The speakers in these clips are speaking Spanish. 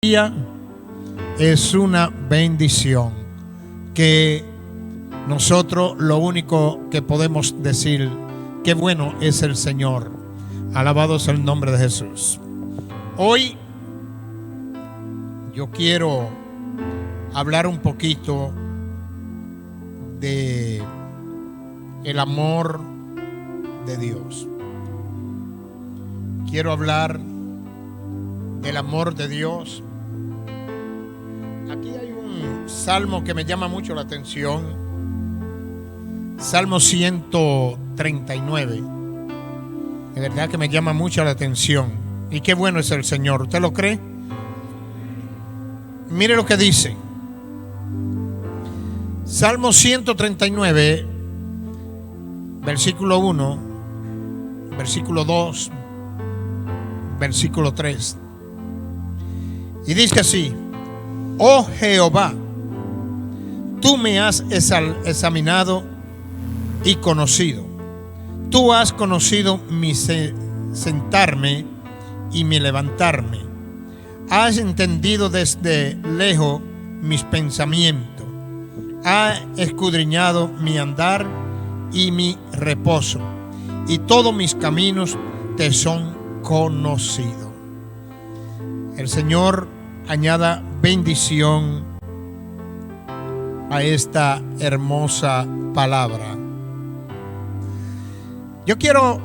día es una bendición que nosotros lo único que podemos decir, qué bueno es el Señor. Alabado sea el nombre de Jesús. Hoy yo quiero hablar un poquito de el amor de Dios. Quiero hablar del amor de Dios. Aquí hay un salmo que me llama mucho la atención. Salmo 139. De verdad que me llama mucho la atención. Y qué bueno es el Señor. ¿Usted lo cree? Mire lo que dice. Salmo 139, versículo 1, versículo 2, versículo 3. Y dice así: Oh Jehová, tú me has examinado y conocido. Tú has conocido mi sentarme y mi levantarme. Has entendido desde lejos mis pensamientos. Has escudriñado mi andar y mi reposo. Y todos mis caminos te son conocidos. El Señor añada bendición a esta hermosa palabra. Yo quiero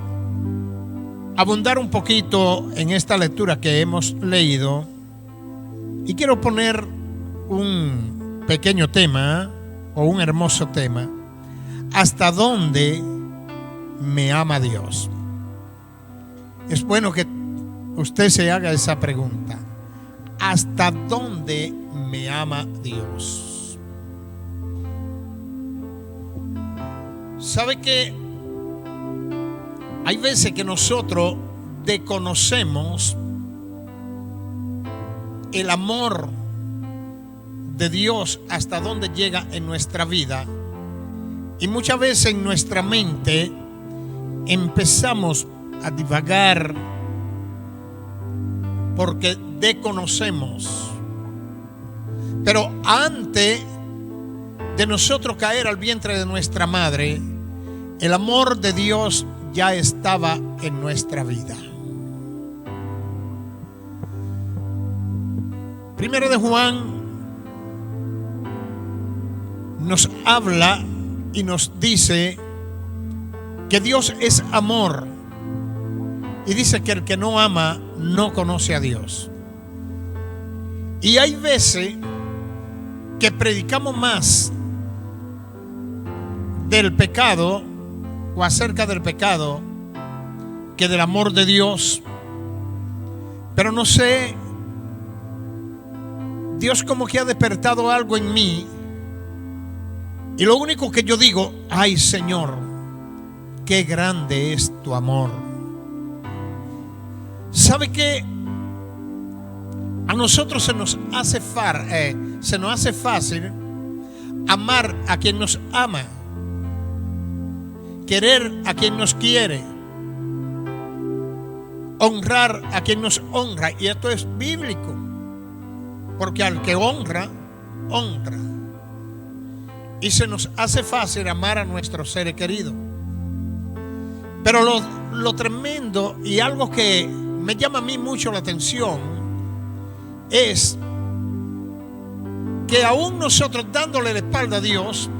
abundar un poquito en esta lectura que hemos leído y quiero poner un pequeño tema o un hermoso tema: ¿hasta dónde me ama Dios? Es bueno que usted se haga esa pregunta. ¿Hasta dónde me ama Dios? ¿Sabe que hay veces que nosotros desconocemos el amor de Dios, hasta dónde llega en nuestra vida? Y muchas veces en nuestra mente empezamos a divagar porque desconocemos. Pero antes de nosotros caer al vientre de nuestra madre, el amor de Dios ya estaba en nuestra vida. Primero de Juan nos habla y nos dice que Dios es amor. Y dice que el que no ama no conoce a Dios. Y hay veces que predicamos más del pecado o acerca del pecado que del amor de Dios. Pero no sé, Dios como que ha despertado algo en mí. Y lo único que yo digo: ay, Señor, qué grande es tu amor. ¿Sabe qué? A nosotros se nos hace fácil amar a quien nos ama, querer a quien nos quiere, honrar a quien nos honra. Y esto es bíblico, porque al que honra, honra. Y se nos hace fácil amar a nuestros seres queridos. Pero lo tremendo y algo que me llama a mí mucho la atención es que aún nosotros dándole la espalda a Dios,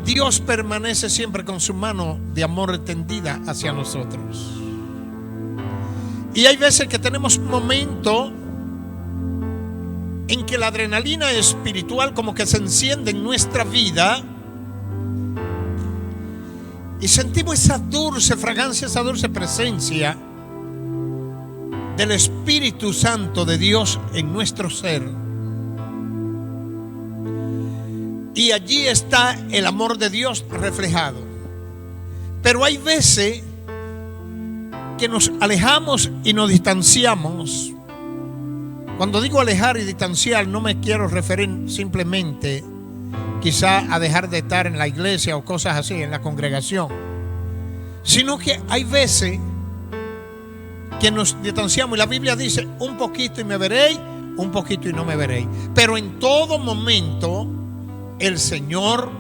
Dios permanece siempre con su mano de amor extendida hacia nosotros. Y hay veces que tenemos momentos en que la adrenalina espiritual como que se enciende en nuestra vida y sentimos esa dulce fragancia, esa dulce presencia del Espíritu Santo de Dios en nuestro ser. Y allí está el amor de Dios reflejado. Pero hay veces que nos alejamos y nos distanciamos. Cuando digo alejar y distanciar, no me quiero referir simplemente quizá a dejar de estar en la iglesia o cosas así, en la congregación, sino que hay veces que nos distanciamos. Y la Biblia dice, un poquito y me veréis, un poquito y no me veréis. Pero en todo momento el Señor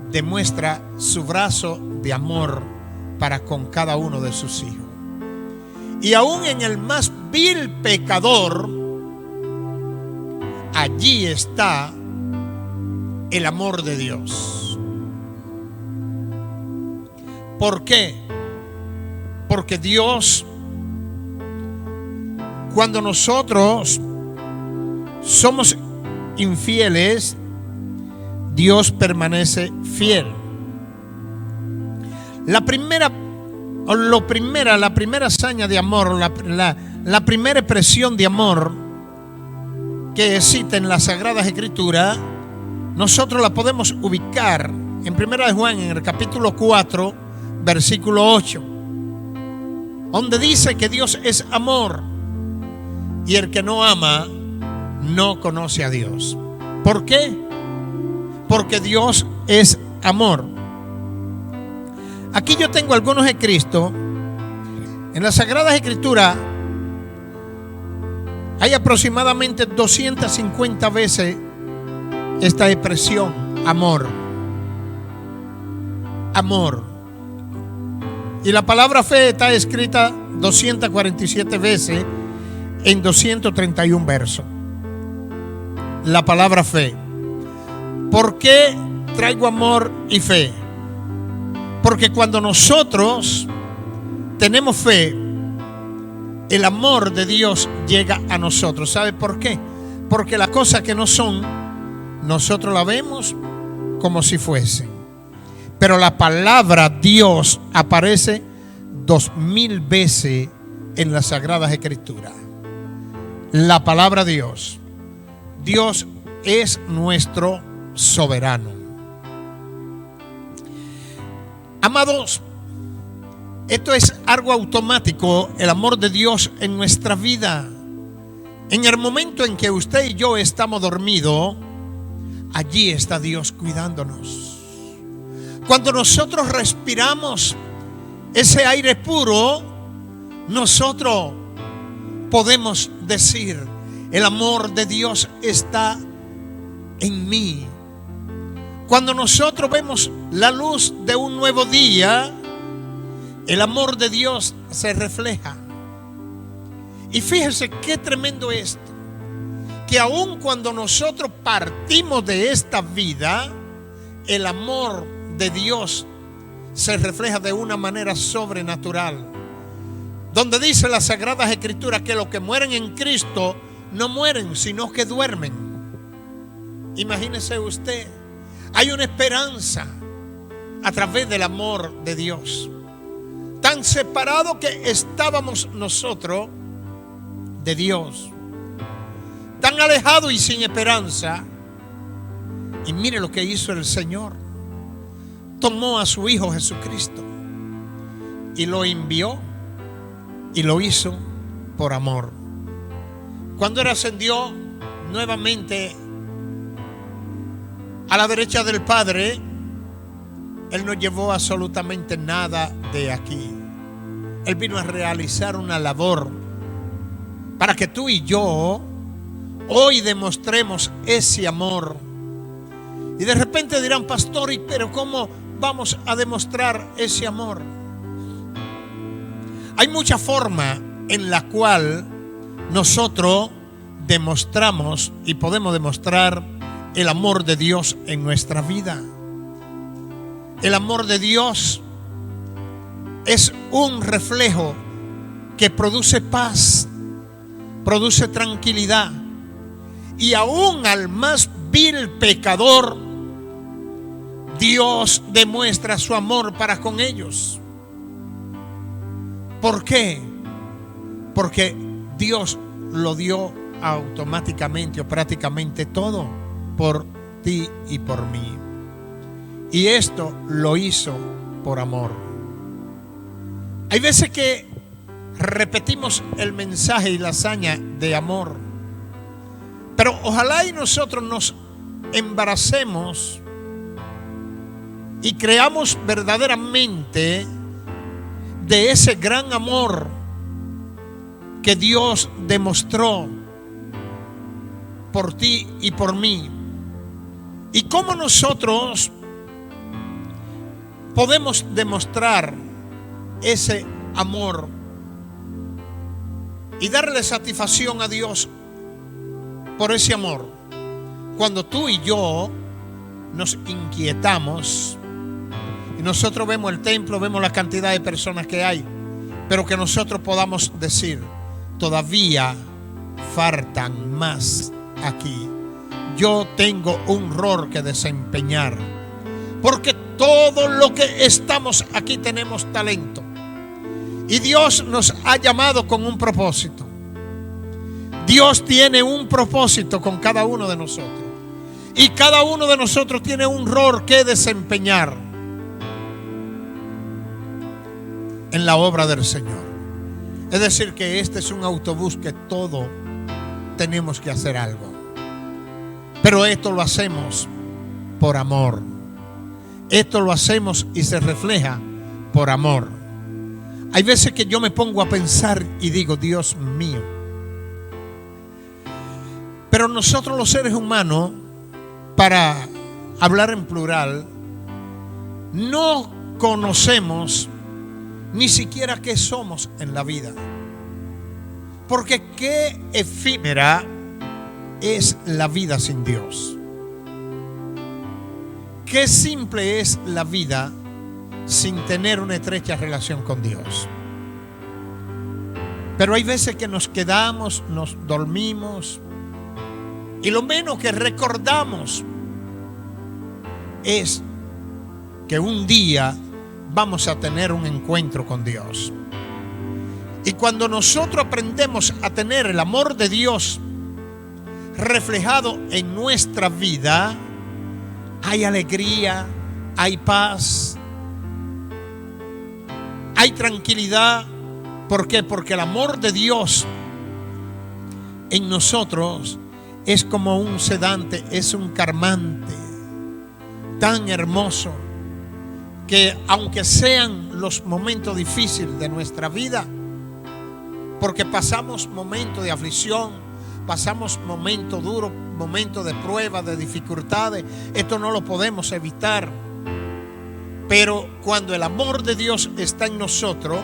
demuestra su brazo de amor para con cada uno de sus hijos. Y aún en el más vil pecador, allí está el amor de Dios. ¿Por qué? Porque Dios, cuando nosotros somos infieles, Dios permanece fiel. La primera hazaña de amor, la primera expresión de amor que existe en las Sagradas Escrituras, nosotros la podemos ubicar en 1 de Juan, en el capítulo 4, versículo 8, donde dice que Dios es amor y el que no ama no conoce a Dios. ¿Por qué? Porque Dios es amor. Aquí yo tengo algunos escritos. En las Sagradas Escrituras hay aproximadamente 250 veces esta expresión, amor. Amor. Y la palabra fe está escrita 247 veces en 231 versos. La palabra fe. ¿Por qué traigo amor y fe? Porque cuando nosotros tenemos fe, el amor de Dios llega a nosotros. ¿Sabe por qué? Porque las cosas que no son, nosotros las vemos como si fuesen. Pero la palabra Dios aparece 2000 veces en las Sagradas Escrituras. La palabra Dios. Dios es nuestro soberano. Amados, esto es algo automático, el amor de Dios en nuestra vida. En el momento en que usted y yo estamos dormidos, allí está Dios cuidándonos. Cuando nosotros respiramos ese aire puro, nosotros podemos decir, el amor de Dios está en mí. Cuando nosotros vemos la luz de un nuevo día, el amor de Dios se refleja. Y fíjese qué tremendo esto, que aun cuando nosotros partimos de esta vida, el amor de Dios se refleja de una manera sobrenatural. Donde dice las Sagradas Escrituras que los que mueren en Cristo no mueren, sino que duermen. Imagínese usted, hay una esperanza a través del amor de Dios. Tan separado que estábamos nosotros de Dios, tan alejados y sin esperanza. Y mire lo que hizo el Señor. Tomó a su Hijo Jesucristo y lo envió, y lo hizo por amor. Cuando Él ascendió nuevamente a la derecha del Padre, Él no llevó absolutamente nada de aquí. Él vino a realizar una labor para que tú y yo hoy demostremos ese amor. Y de repente dirán, pastor, pero ¿cómo vamos a demostrar ese amor? Hay muchas formas en la cual nosotros demostramos y podemos demostrar el amor de Dios en nuestra vida. El amor de Dios es un reflejo que produce paz, produce tranquilidad. Y aún al más vil pecador, Dios demuestra su amor para con ellos. ¿Por qué? Porque Dios lo dio automáticamente o prácticamente todo por ti y por mí. Y esto lo hizo por amor. Hay veces que repetimos el mensaje y la hazaña de amor, pero ojalá y nosotros nos embaracemos y creamos verdaderamente de ese gran amor que Dios demostró por ti y por mí. Y cómo nosotros podemos demostrar ese amor y darle satisfacción a Dios por ese amor. Cuando tú y yo nos inquietamos y nosotros vemos el templo, vemos la cantidad de personas que hay, pero que nosotros podamos decir: todavía faltan más aquí. Yo tengo un rol que desempeñar, porque todo lo que estamos aquí tenemos talento. Y Dios nos ha llamado con un propósito. Dios tiene un propósito con cada uno de nosotros. Y cada uno de nosotros tiene un rol que desempeñar en la obra del Señor. Es decir, que este es un autobús que todos tenemos que hacer algo. Pero esto lo hacemos por amor. Esto lo hacemos y se refleja por amor. Hay veces que yo me pongo a pensar y digo: Dios mío. Pero nosotros los seres humanos, para hablar en plural, no conocemos ni siquiera qué somos en la vida. Porque qué efímera es la vida sin Dios. Qué simple es la vida sin tener una estrecha relación con Dios. Pero hay veces que nos quedamos, nos dormimos, y lo menos que recordamos es que un día vamos a tener un encuentro con Dios. Y cuando nosotros aprendemos a tener el amor de Dios reflejado en nuestra vida, hay alegría, hay paz, hay tranquilidad. ¿Por qué? Porque el amor de Dios en nosotros es como un sedante, es un calmante tan hermoso que, aunque sean los momentos difíciles de nuestra vida, porque pasamos momentos de aflicción, pasamos momentos duros, momentos de pruebas, de dificultades, esto no lo podemos evitar. Pero cuando el amor de Dios está en nosotros,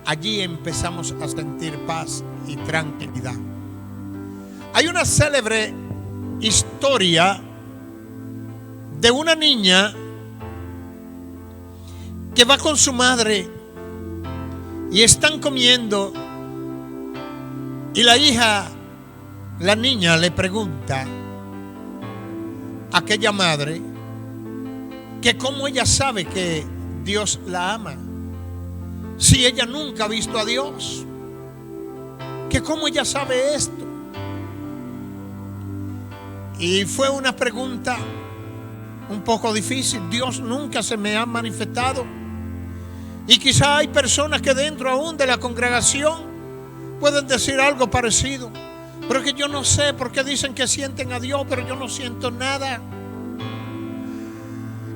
allí empezamos a sentir paz y tranquilidad. Hay una célebre historia de una niña que va con su madre y están comiendo, y la niña le pregunta a aquella madre que cómo ella sabe que Dios la ama si ella nunca ha visto a Dios, que cómo ella sabe esto. Y fue una pregunta un poco difícil. Dios nunca se me ha manifestado. Y quizá hay personas que dentro aún de la congregación pueden decir algo parecido. Pero es que yo no sé por qué dicen que sienten a Dios, pero yo no siento nada.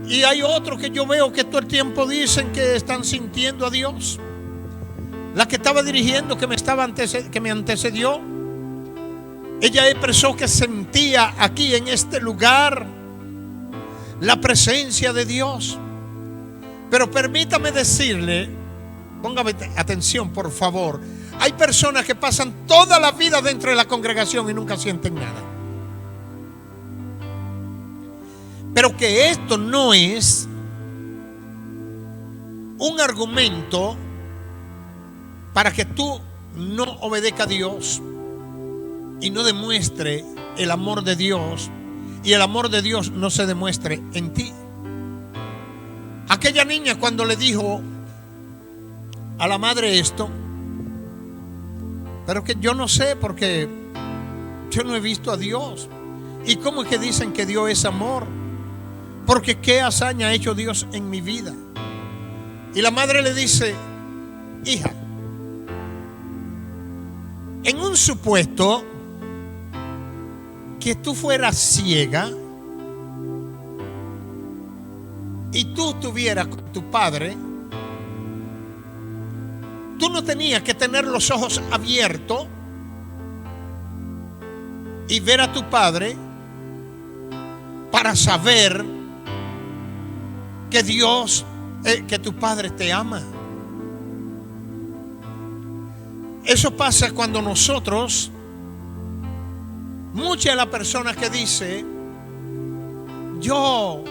Y hay otros que yo veo que todo el tiempo dicen que están sintiendo a Dios. La que estaba dirigiendo, que me antecedió, ella expresó que sentía aquí en este lugar la presencia de Dios. Pero permítame decirle, póngame atención por favor, hay personas que pasan toda la vida dentro de la congregación y nunca sienten nada. Pero que esto no es un argumento para que tú no obedezcas a Dios y no demuestre el amor de Dios, y el amor de Dios no se demuestre en ti. Aquella niña, cuando le dijo a la madre esto, pero que yo no sé porque yo no he visto a Dios. ¿Y cómo es que dicen que Dios es amor? Porque qué hazaña ha hecho Dios en mi vida. Y la madre le dice: hija, en un supuesto que tú fueras ciega y tú estuvieras con tu padre, tú no tenías que tener los ojos abiertos y ver a tu padre para saber que Dios, que tu padre te ama. Eso pasa cuando nosotros, muchas de las personas que dicen, yo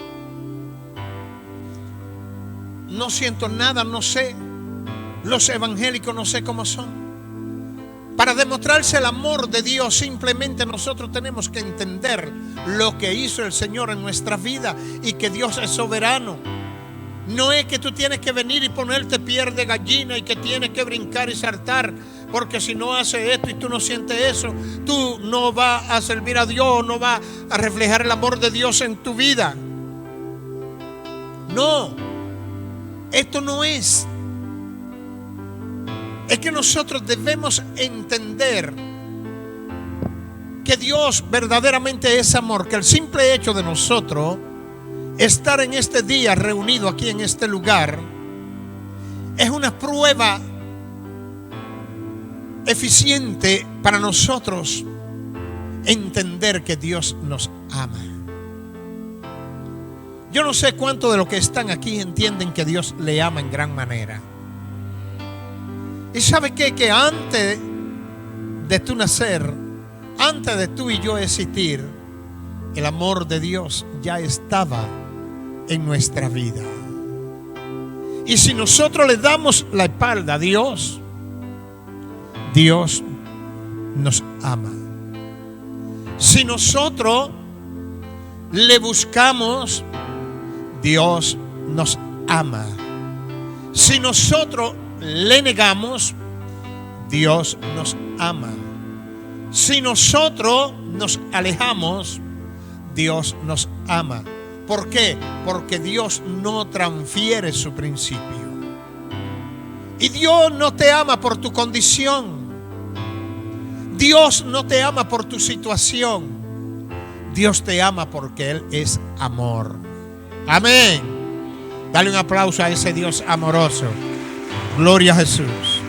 no siento nada, no sé, los evangélicos no sé cómo son. Para demostrarse el amor de Dios, simplemente nosotros tenemos que entender lo que hizo el Señor en nuestra vida y que Dios es soberano. No es que tú tienes que venir y ponerte piel de gallina y que tienes que brincar y saltar, porque si no haces esto y tú no sientes eso, tú no vas a servir a Dios, no vas a reflejar el amor de Dios en tu vida. No, esto no es. Es que nosotros debemos entender que Dios verdaderamente es amor, que el simple hecho de nosotros estar en este día reunido aquí en este lugar es una prueba eficiente para nosotros entender que Dios nos ama. Yo no sé cuántos de los que están aquí entienden que Dios le ama en gran manera. ¿Y sabe qué? Que antes de tu nacer, antes de tú y yo existir, el amor de Dios ya estaba en nuestra vida. Y si nosotros le damos la espalda a Dios, Dios nos ama. Si nosotros le buscamos, Dios nos ama. Si nosotros le negamos, Dios nos ama. Si nosotros nos alejamos, Dios nos ama. ¿Por qué? Porque Dios no transfiere su principio. Y Dios no te ama por tu condición. Dios no te ama por tu situación. Dios te ama porque Él es amor. Amén. Dale un aplauso a ese Dios amoroso. Gloria a Jesús.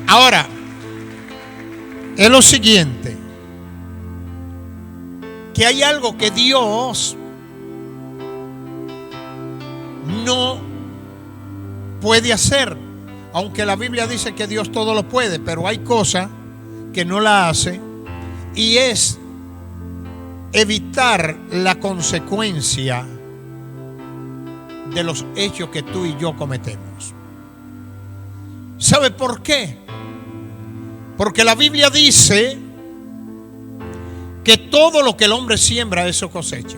Ahora, es lo siguiente, que hay algo que Dios no puede hacer, aunque la Biblia dice que Dios todo lo puede, pero hay cosas que no la hace, y es evitar la consecuencia de los hechos que tú y yo cometemos. ¿Sabe por qué? Porque la Biblia dice que todo lo que el hombre siembra, eso cosecha.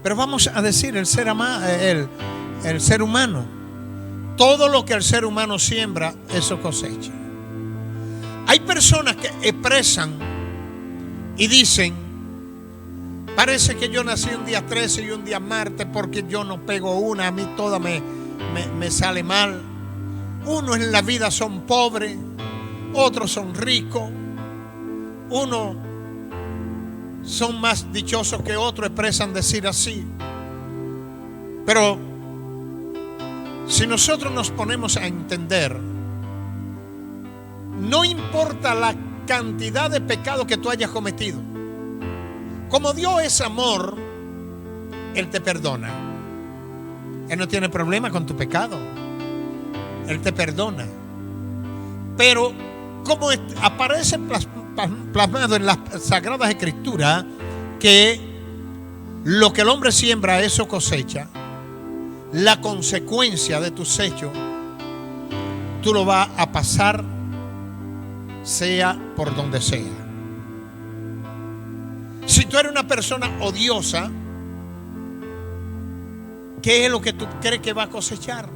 Pero vamos a decir el ser humano, todo lo que el ser humano siembra, eso cosecha. Hay personas que expresan y dicen, parece que yo nací un día 13 y un día martes porque yo no pego una, a mí toda me sale mal. Unos en la vida son pobres, otros son ricos, unos son más dichosos que otros, expresan decir así. Pero si nosotros nos ponemos a entender, no importa la cantidad de pecado que tú hayas cometido, como Dios es amor, Él te perdona. Él no tiene problema con tu pecado. Él te perdona. Pero como aparece plasmado en las Sagradas Escrituras, que lo que el hombre siembra, eso cosecha, la consecuencia de tus hechos, tú lo vas a pasar, sea por donde sea. Si tú eres una persona odiosa, ¿qué es lo que tú crees que va a cosechar?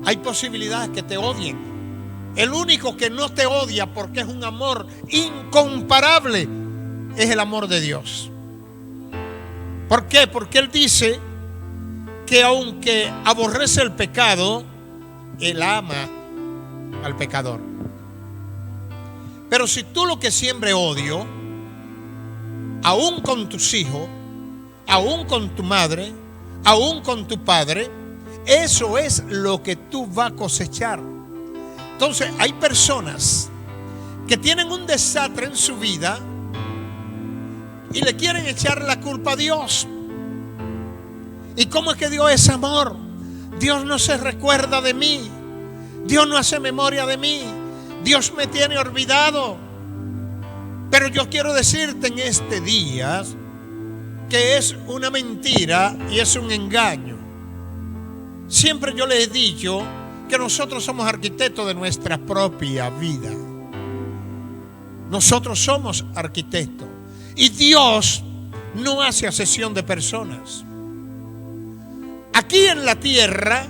Hay posibilidades que te odien. El único que no te odia, porque es un amor incomparable, es el amor de Dios. ¿Por qué? Porque Él dice que aunque aborrece el pecado, Él ama al pecador. Pero si tú lo que siembres odio, aún con tus hijos, aún con tu madre, aún con tu padre, eso es lo que tú vas a cosechar. Entonces hay personas que tienen un desastre en su vida y le quieren echar la culpa a Dios. ¿Y cómo es que Dios es amor? Dios no se recuerda de mí. Dios no hace memoria de mí. Dios me tiene olvidado. Pero yo quiero decirte en este día que es una mentira y es un engaño. Siempre yo les he dicho que nosotros somos arquitectos de nuestra propia vida. Nosotros somos arquitectos. Y Dios no hace acepción de personas. Aquí en la tierra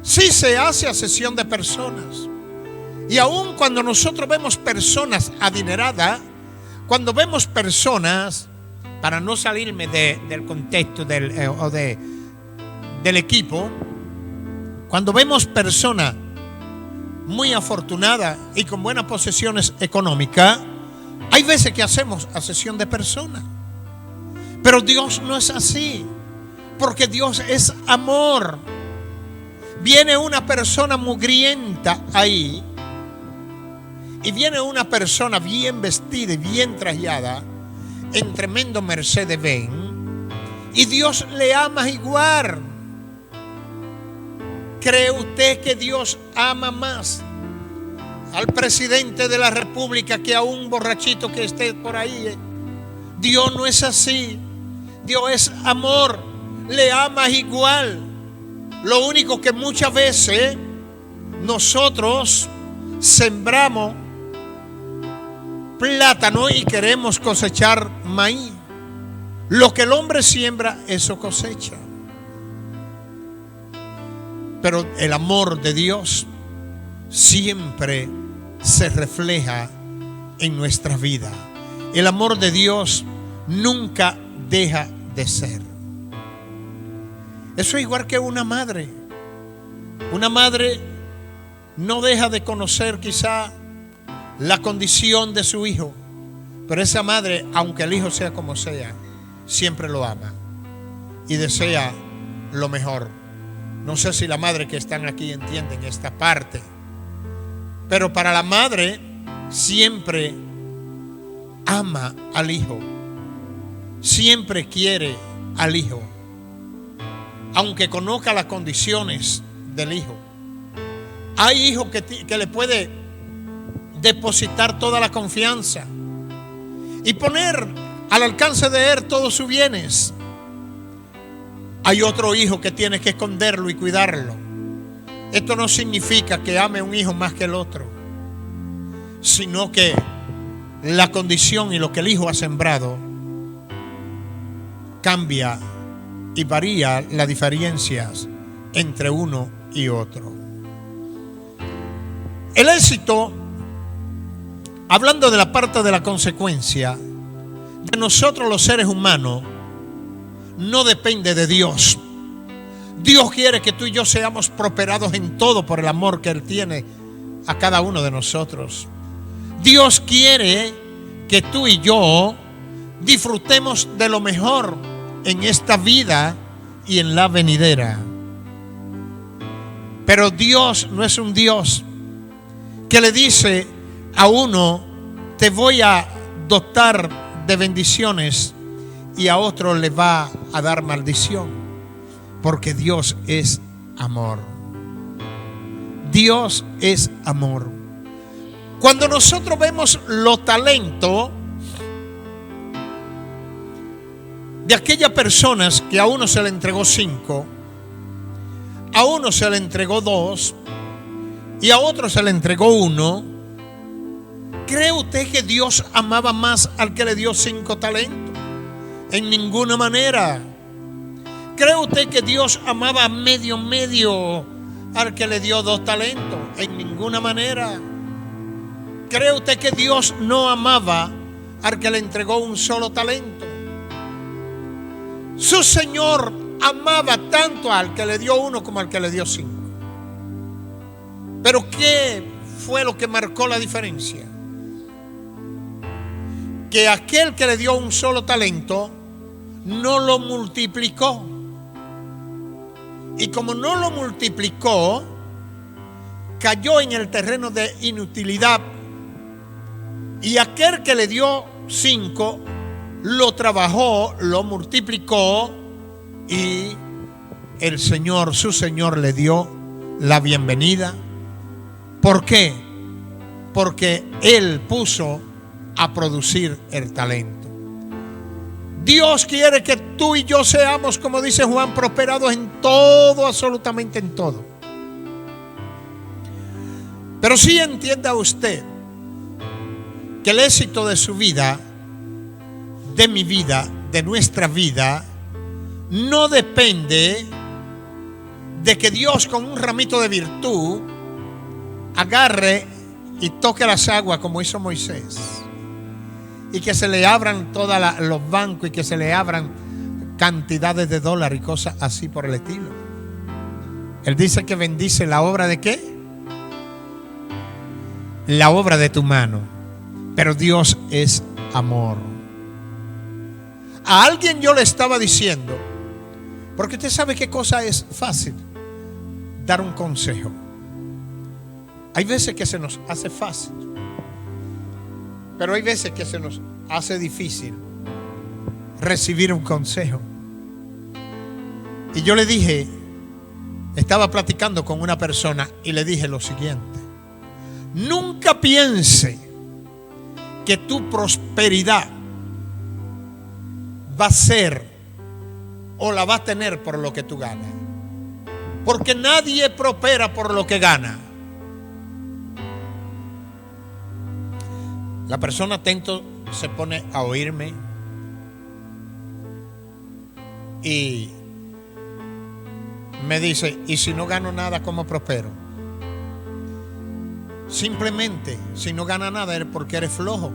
sí se hace acepción de personas. Y aun cuando nosotros vemos personas adineradas, cuando vemos personas, para no salirme del contexto del equipo, cuando vemos personas muy afortunadas y con buenas posesiones económicas, hay veces que hacemos acepción de personas. Pero Dios no es así, porque Dios es amor. Viene una persona mugrienta ahí, y viene una persona bien vestida y bien trajeada, en tremendo Mercedes-Benz, y Dios le ama igual. ¿Cree usted que Dios ama más al presidente de la República que a un borrachito que esté por ahí? Dios no es así. Dios es amor, le ama igual. Lo único que muchas veces nosotros sembramos plátano y queremos cosechar maíz. Lo que el hombre siembra, eso cosecha. Pero el amor de Dios siempre se refleja en nuestra vida. El amor de Dios nunca deja de ser. Eso es igual que una madre. Una madre no deja de conocer quizá la condición de su hijo, pero esa madre, aunque el hijo sea como sea, siempre lo ama y desea lo mejor. No sé si la madre que están aquí entienden esta parte, pero para la madre siempre ama al hijo, siempre quiere al hijo, aunque conozca las condiciones del hijo. Hay hijos que le puede depositar toda la confianza y poner al alcance de él todos sus bienes. Hay otro hijo que tiene que esconderlo y cuidarlo. Esto no significa que ame a un hijo más que el otro, sino que la condición y lo que el hijo ha sembrado cambia y varía las diferencias entre uno y otro. El éxito, hablando de la parte de la consecuencia, de nosotros los seres humanos, no depende de Dios. Dios quiere que tú y yo seamos prosperados en todo por el amor que Él tiene a cada uno de nosotros. Dios quiere que tú y yo disfrutemos de lo mejor en esta vida y en la venidera. Pero Dios no es un Dios que le dice a uno: te voy a dotar de bendiciones, y a otro le va a dar maldición, porque Dios es amor. Dios es amor. Cuando nosotros vemos los talentos de aquellas personas que a uno se le entregó 5, a uno se le entregó 2 y a otro se le entregó 1, ¿cree usted que Dios amaba más al que le dio 5 talentos? En ninguna manera. ¿Cree usted que Dios amaba medio al que le dio 2 talentos? En ninguna manera. ¿Cree usted que Dios no amaba al que le entregó un solo talento? Su Señor amaba tanto al que le dio 1 como al que le dio 5. Pero ¿qué fue lo que marcó la diferencia? Que aquel que le dio un solo talento no lo multiplicó, Y como no lo multiplicó, cayó en el terreno de inutilidad. Y aquel que le dio 5, lo trabajó, lo multiplicó, y el Señor, su Señor, le dio la bienvenida. ¿Por qué? Porque Él puso a producir el talento. Dios quiere que tú y yo seamos, como dice Juan, prosperados en todo, absolutamente en todo. Pero sí entienda usted que el éxito de su vida, de mi vida, de nuestra vida, no depende de que Dios con un ramito de virtud agarre y toque las aguas como hizo Moisés, y que se le abran todos los bancos y que se le abran cantidades de dólares y cosas así por el estilo. Él dice que bendice la obra de ¿qué? La obra de tu mano. Pero Dios es amor. A alguien yo le estaba diciendo, porque usted sabe qué cosa es fácil: dar un consejo. Hay veces que se nos hace fácil, pero hay veces que se nos hace difícil recibir un consejo. Y yo le dije, estaba platicando con una persona y le dije lo siguiente: nunca piense que tu prosperidad va a ser o la va a tener por lo que tú ganas, porque nadie prospera por lo que gana. La persona atento se pone a oírme y me dice: ¿y si no gano nada, cómo prospero? Simplemente, si no gana nada es porque eres flojo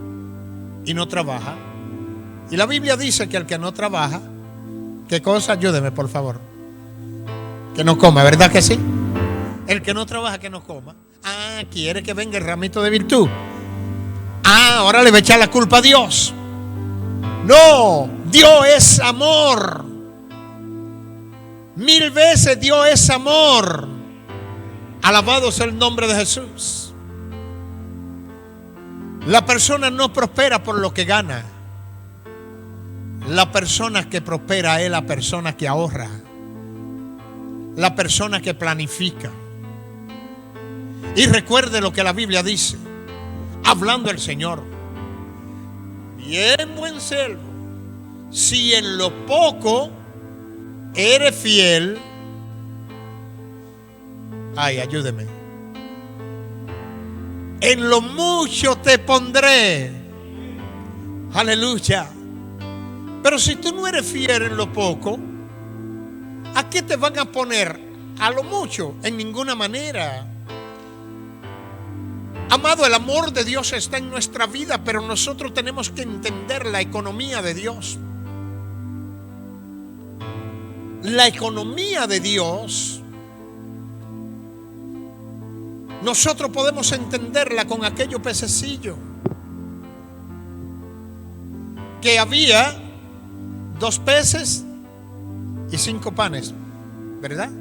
y no trabaja. Y la Biblia dice que el que no trabaja, ¿qué cosa? Ayúdeme, por favor. Que no coma, ¿verdad que sí? El que no trabaja, que no coma. Ah, quiere que venga el ramito de virtud. Ah, ahora le va a echar la culpa a Dios. No, Dios es amor. 1000 veces Dios es amor. Alabado sea el nombre de Jesús. La persona no prospera por lo que gana. La persona que prospera es la persona que ahorra, la persona que planifica. Y recuerde lo que la Biblia dice, hablando el Señor: bien, buen siervo, si en lo poco eres fiel, ay, ayúdeme, en lo mucho te pondré. Aleluya. Pero si tú no eres fiel en lo poco, ¿a qué te van a poner? A lo mucho, en ninguna manera. Amado, el amor de Dios está en nuestra vida, pero nosotros tenemos que entender la economía de Dios. La economía de Dios, nosotros podemos entenderla con aquellos pececillos que había 2 peces y 5 panes, ¿verdad?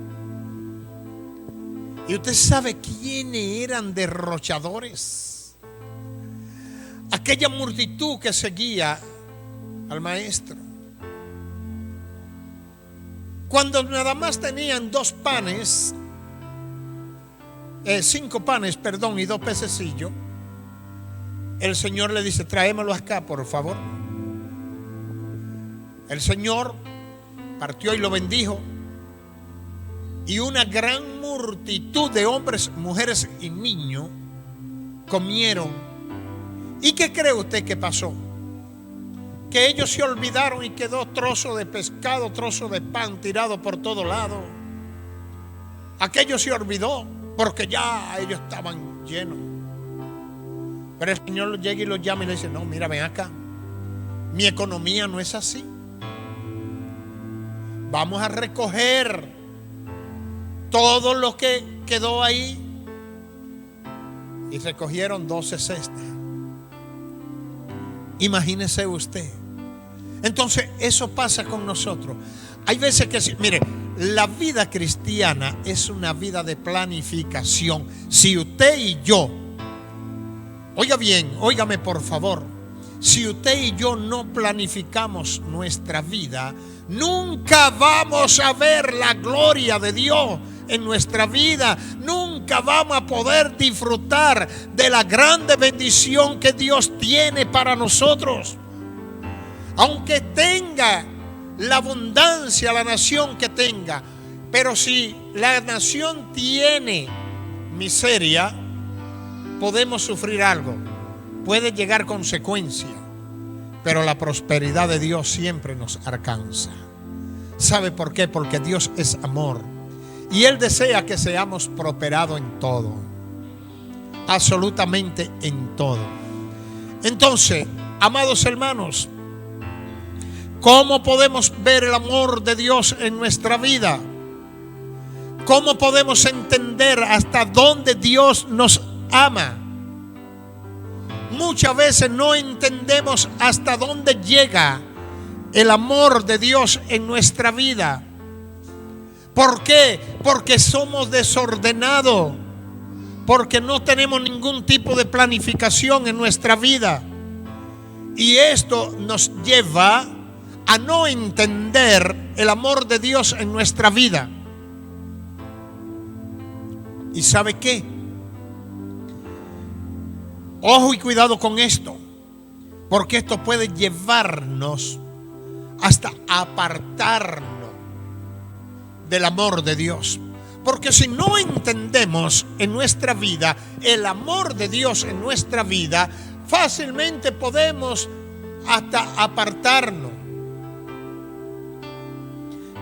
Y usted sabe quiénes eran derrochadores. Aquella multitud que seguía al maestro. Cuando nada más tenían 2 panes, 5 panes, perdón, y 2 pececillos, el Señor le dice: tráemelo acá, por favor. El Señor partió y lo bendijo, y una gran multitud de hombres, mujeres y niños comieron. ¿Y qué cree usted que pasó? Que ellos se olvidaron y quedó trozo de pescado, trozo de pan tirado por todo lado. Aquello se olvidó porque ya ellos estaban llenos. Pero el Señor llega y los llama y le dice: no, mira, ven acá, mi economía no es así. Vamos a recoger todo lo que quedó ahí. Y recogieron 12 cestas. Imagínese usted. Entonces eso pasa con nosotros. Hay veces que, mire, la vida cristiana es una vida de planificación. Si usted y yo, oiga bien, óigame por favor, si usted y yo no planificamos nuestra vida, nunca vamos a ver la gloria de Dios en nuestra vida. Nunca vamos a poder disfrutar de la grande bendición que Dios tiene para nosotros. Aunque tenga la abundancia, la nación que tenga, pero si la nación tiene miseria, podemos sufrir algo, puede llegar consecuencia, pero la prosperidad de Dios siempre nos alcanza. ¿Sabe por qué? Porque Dios es amor y Él desea que seamos prosperados en todo, absolutamente en todo. Entonces, amados hermanos, ¿cómo podemos ver el amor de Dios en nuestra vida? ¿Cómo podemos entender hasta dónde Dios nos ama? Muchas veces no entendemos hasta dónde llega el amor de Dios en nuestra vida. ¿Por qué? Porque somos desordenados, porque no tenemos ningún tipo de planificación en nuestra vida. Y esto nos lleva a no entender el amor de Dios en nuestra vida. ¿Y sabe qué? Ojo y cuidado con esto, porque esto puede llevarnos hasta apartarnos del amor de Dios. Porque si no entendemos en nuestra vida el amor de Dios en nuestra vida, fácilmente podemos hasta apartarnos.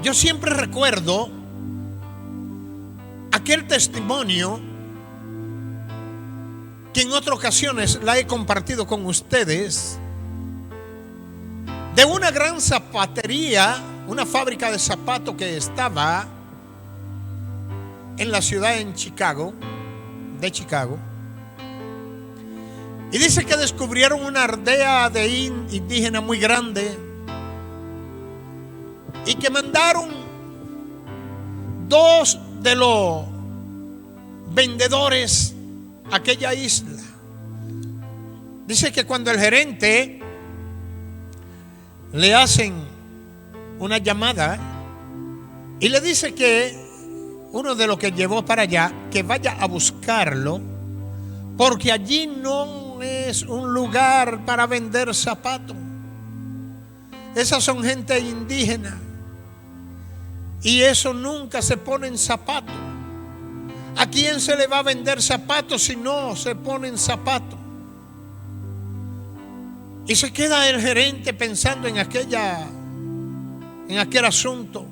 Yo siempre recuerdo aquel testimonio que en otras ocasiones la he compartido con ustedes, de una gran zapatería, una fábrica de zapatos que estaba en la ciudad de Chicago. Y dice que descubrieron una aldea de indígena muy grande y que mandaron dos de los vendedores a aquella isla. Dice que cuando el gerente le hacen una llamada y le dice que uno de los que llevó para allá, que vaya a buscarlo, porque allí no es un lugar para vender zapatos. Esas son gente indígena y eso nunca se ponen zapatos. ¿A quién se le va a vender zapatos si no se ponen zapatos? Y se queda el gerente pensando en aquel asunto.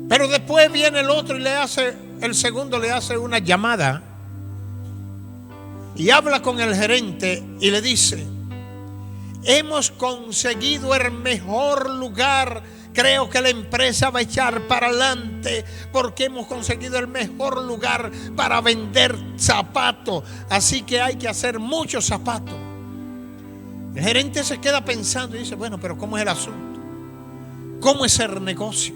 Pero después viene el otro y el segundo le hace una llamada y habla con el gerente y le dice: hemos conseguido el mejor lugar. Creo que la empresa va a echar para adelante porque hemos conseguido el mejor lugar para vender zapatos. Así que hay que hacer muchos zapatos. El gerente se queda pensando y dice: bueno, pero ¿cómo es el asunto? ¿Cómo es el negocio?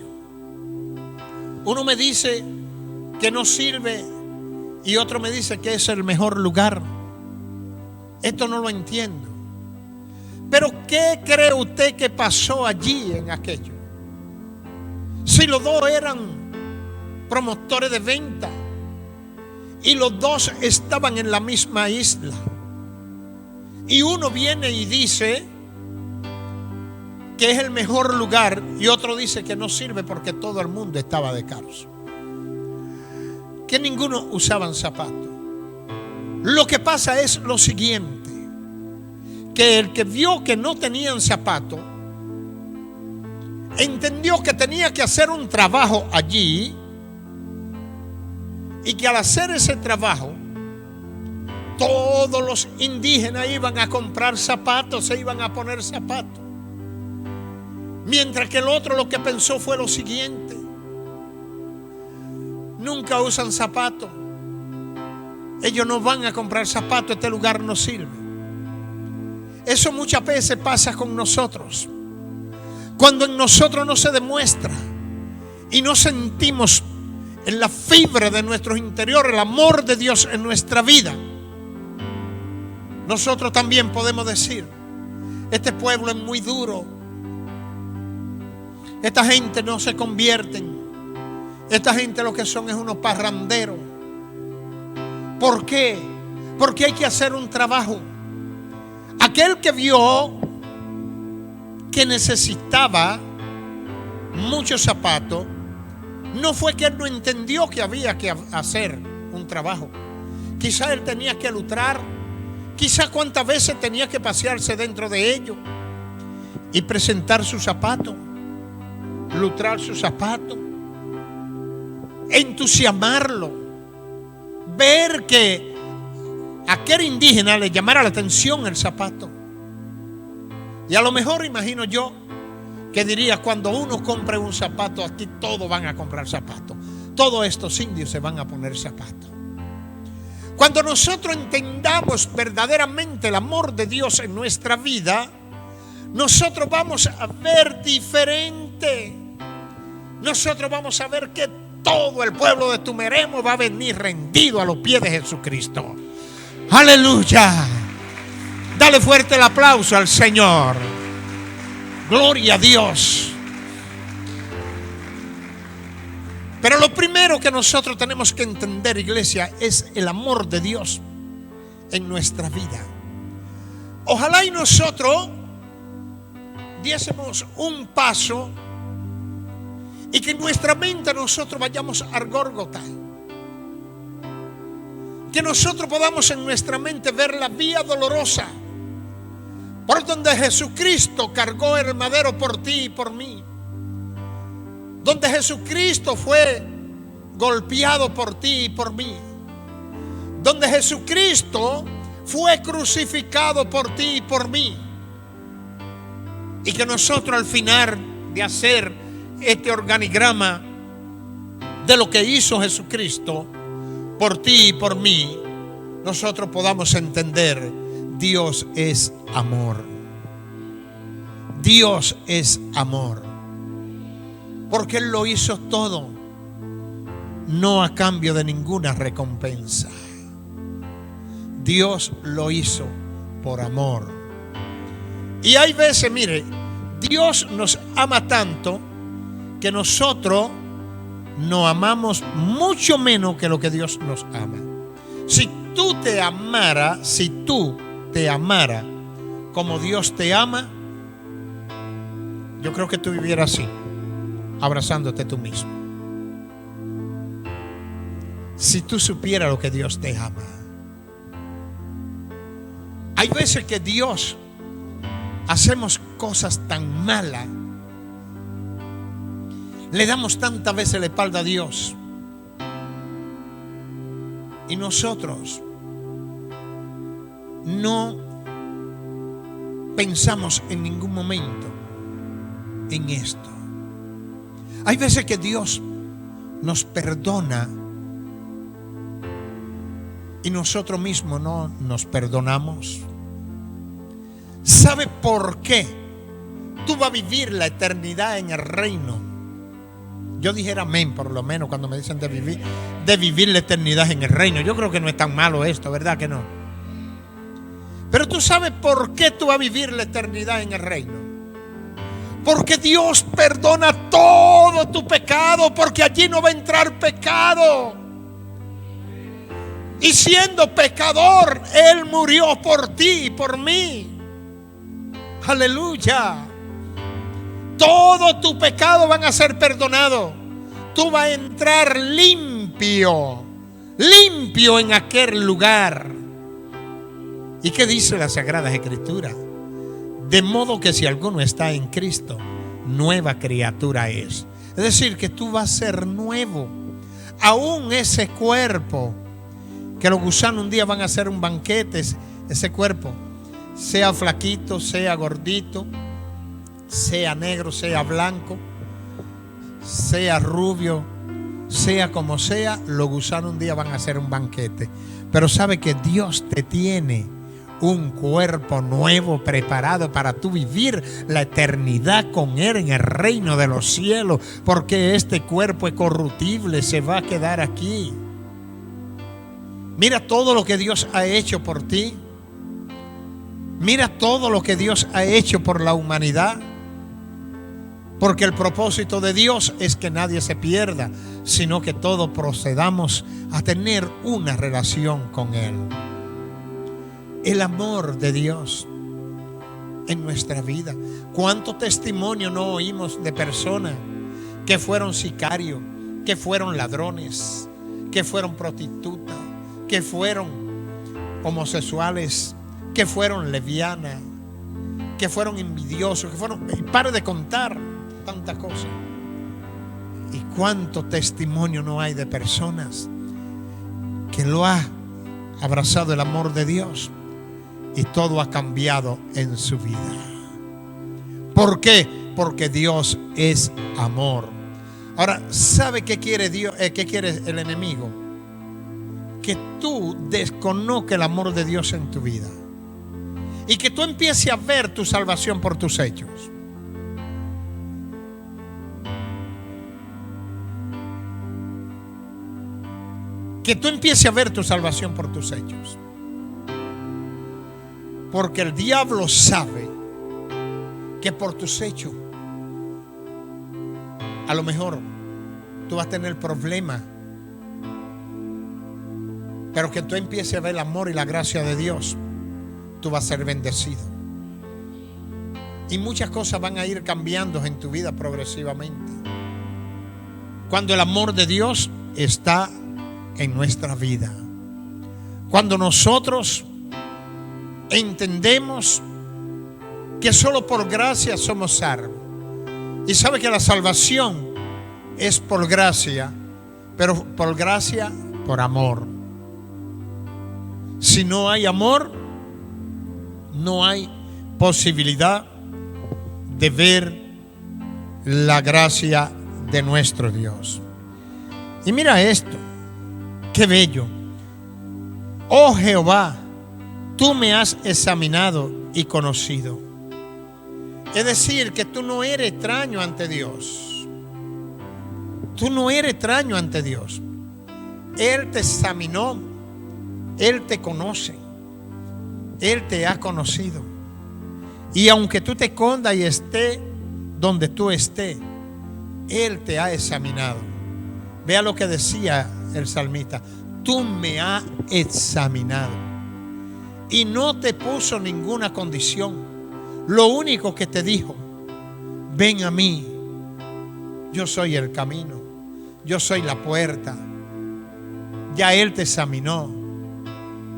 Uno me dice que no sirve y otro me dice que es el mejor lugar. Esto no lo entiendo. Pero ¿qué cree usted que pasó allí en aquello? Si los dos eran promotores de venta y los dos estaban en la misma isla, y uno viene y dice que es el mejor lugar y otro dice que no sirve porque todo el mundo estaba descalzo, que ninguno usaban zapatos. Lo que pasa es lo siguiente, que el que vio que no tenían zapatos entendió que tenía que hacer un trabajo allí y que al hacer ese trabajo todos los indígenas iban a comprar zapatos, se iban a poner zapatos. Mientras que el otro lo que pensó fue lo siguiente: nunca usan zapatos, ellos no van a comprar zapatos, este lugar no sirve. Eso muchas veces pasa con nosotros. Cuando en nosotros no se demuestra y no sentimos en la fibra de nuestro interior el amor de Dios en nuestra vida, nosotros también podemos decir: este pueblo es muy duro, esta gente no se convierten, esta gente lo que son es unos parranderos. ¿Por qué? Porque hay que hacer un trabajo. Aquel que vio que necesitaba muchos zapatos, no fue que él no entendió que había que hacer un trabajo. Quizá él tenía que lustrar, quizá cuántas veces tenía que pasearse dentro de ellos y presentar sus zapatos, lustrar sus zapatos, entusiasmarlo, ver que a aquel indígena le llamara la atención el zapato. Y a lo mejor imagino yo que diría: cuando uno compre un zapato, aquí todos van a comprar zapatos, todos estos indios se van a poner zapatos. Cuando nosotros entendamos verdaderamente el amor de Dios en nuestra vida, nosotros vamos a ver diferente. Nosotros vamos a ver que todo el pueblo de Tumeremo va a venir rendido a los pies de Jesucristo. Aleluya. Dale fuerte el aplauso al Señor. Gloria a Dios. Pero lo primero que nosotros tenemos que entender, iglesia, es el amor de Dios en nuestra vida. Ojalá y nosotros diésemos un paso y que en nuestra mente nosotros vayamos al Gólgota. Que nosotros podamos en nuestra mente ver la vía dolorosa por donde Jesucristo cargó el madero por ti y por mí. Donde Jesucristo fue golpeado por ti y por mí. Donde Jesucristo fue crucificado por ti y por mí. Y que nosotros al final de hacer este organigrama de lo que hizo Jesucristo por ti y por mí, nosotros podamos entender: Dios es amor. Dios es amor. Porque Él lo hizo todo, no a cambio de ninguna recompensa. Dios lo hizo por amor. Y hay veces, mire, Dios nos ama tanto que nosotros no amamos mucho menos que lo que Dios nos ama. Si tú te amara como Dios te ama, yo creo que tú vivieras así, abrazándote tú mismo. Si tú supieras lo que Dios te ama. Hay veces que Dios hacemos cosas tan malas, le damos tantas veces la espalda a Dios, y nosotros no pensamos en ningún momento en esto. Hay veces que Dios nos perdona y nosotros mismos no nos perdonamos. ¿Sabe por qué? Tú vas a vivir la eternidad en el reino. Yo dijera amén, por lo menos, cuando me dicen de vivir la eternidad en el reino. Yo creo que no es tan malo esto, ¿verdad que no? Pero tú sabes por qué tú vas a vivir la eternidad en el reino. Porque Dios perdona todo tu pecado, porque allí no va a entrar pecado. Y siendo pecador, Él murió por ti y por mí. Aleluya. Todo tu pecado van a ser perdonados. Tú vas a entrar limpio en aquel lugar. ¿Y qué dice la Sagrada Escritura? De modo que si alguno está en Cristo, nueva criatura es. Es decir, que tú vas a ser nuevo. Aún ese cuerpo, que los gusanos un día van a hacer un banquete, ese cuerpo, sea flaquito, sea gordito, sea negro, sea blanco, sea rubio, sea como sea, los gusanos un día van a hacer un banquete. Pero sabe que Dios te tiene un cuerpo nuevo preparado para tú vivir la eternidad con Él en el reino de los cielos, porque este cuerpo es corruptible, se va a quedar aquí. Mira todo lo que Dios ha hecho por ti. Mira todo lo que Dios ha hecho por la humanidad. Porque el propósito de Dios es que nadie se pierda, sino que todos procedamos a tener una relación con Él. El amor de Dios en nuestra vida. ¿Cuánto testimonio no oímos de personas que fueron sicarios, que fueron ladrones, que fueron prostitutas, que fueron homosexuales, que fueron lesbianas, que fueron envidiosos, que fueron, y pare de contar tantas cosas? ¿Y cuánto testimonio no hay de personas que lo ha abrazado el amor de Dios y todo ha cambiado en su vida? ¿Por qué? Porque Dios es amor. Ahora, ¿sabe qué quiere Dios? ¿Qué quiere el enemigo? Que tú desconozcas el amor de Dios en tu vida y que tú empieces a ver tu salvación por tus hechos. Que tú empieces a ver tu salvación por tus hechos. Porque el diablo sabe que por tus hechos a lo mejor tú vas a tener problemas, pero que tú empieces a ver el amor y la gracia de Dios, tú vas a ser bendecido. Y muchas cosas van a ir cambiando en tu vida progresivamente. Cuando el amor de Dios está en nuestra vida. Cuando nosotros entendemos que solo por gracia somos salvos. Y sabe que la salvación es por gracia, pero por gracia, por amor. Si no hay amor, no hay posibilidad de ver la gracia de nuestro Dios. Y mira esto, qué bello. Oh Jehová, tú me has examinado y conocido. Es decir, que tú no eres extraño ante Dios. Tú no eres extraño ante Dios. Él te examinó. Él te conoce. Él te ha conocido. Y aunque tú te escondas y estés donde tú estés, Él te ha examinado. Vea lo que decía el salmista. Tú me has examinado. Y no te puso ninguna condición. Lo único que te dijo: ven a mí. Yo soy el camino. Yo soy la puerta. Ya Él te examinó.